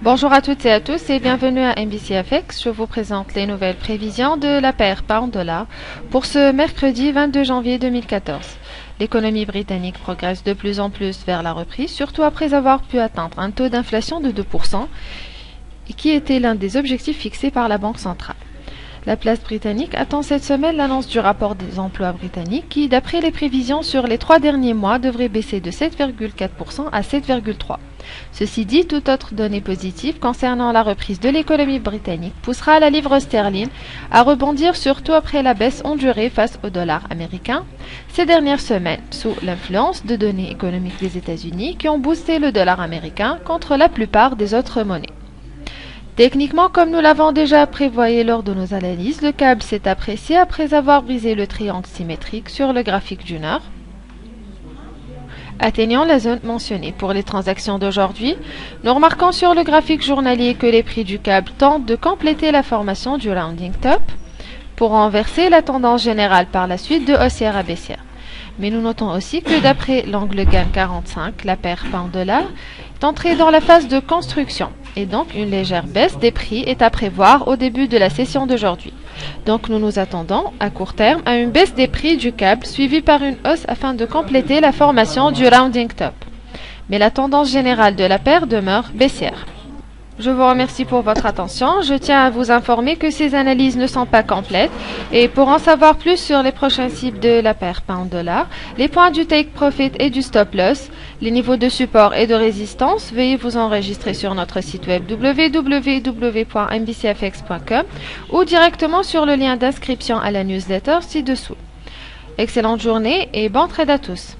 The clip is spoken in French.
Bonjour à toutes et à tous et bienvenue à NBCFX. Je vous présente les nouvelles prévisions de la paire pound-dollar pour ce mercredi 22 janvier 2014. L'économie britannique progresse de plus en plus vers la reprise, surtout après avoir pu atteindre un taux d'inflation de 2%, qui était l'un des objectifs fixés par la Banque centrale. La place britannique attend cette semaine l'annonce du rapport des emplois britanniques qui, d'après les prévisions sur les 3 derniers mois, devrait baisser de 7,4% à 7,3%. Ceci dit, toute autre donnée positive concernant la reprise de l'économie britannique poussera la livre sterling à rebondir surtout après la baisse endurée face au dollar américain ces dernières semaines, sous l'influence de données économiques des États-Unis qui ont boosté le dollar américain contre la plupart des autres monnaies. Techniquement, comme nous l'avons déjà prévoyé lors de nos analyses, le câble s'est apprécié après avoir brisé le triangle symétrique sur le graphique d'une heure, atteignant la zone mentionnée. Pour les transactions d'aujourd'hui, nous remarquons sur le graphique journalier que les prix du câble tentent de compléter la formation du rounding top pour renverser la tendance générale par la suite de haussière à baissière. Mais nous notons aussi que d'après l'angle GAN 45, la paire pound-dollar est entrée dans la phase de construction et donc une légère baisse des prix est à prévoir au début de la session d'aujourd'hui. Donc nous nous attendons à court terme à une baisse des prix du câble suivie par une hausse afin de compléter la formation du rounding top. Mais la tendance générale de la paire demeure baissière. Je vous remercie pour votre attention. Je tiens à vous informer que ces analyses ne sont pas complètes et pour en savoir plus sur les prochains cibles de la paire pound-dollar, les points du take profit et du stop loss, les niveaux de support et de résistance, veuillez vous enregistrer sur notre site web www.mbcfx.com ou directement sur le lien d'inscription à la newsletter ci-dessous. Excellente journée et bon trade à tous.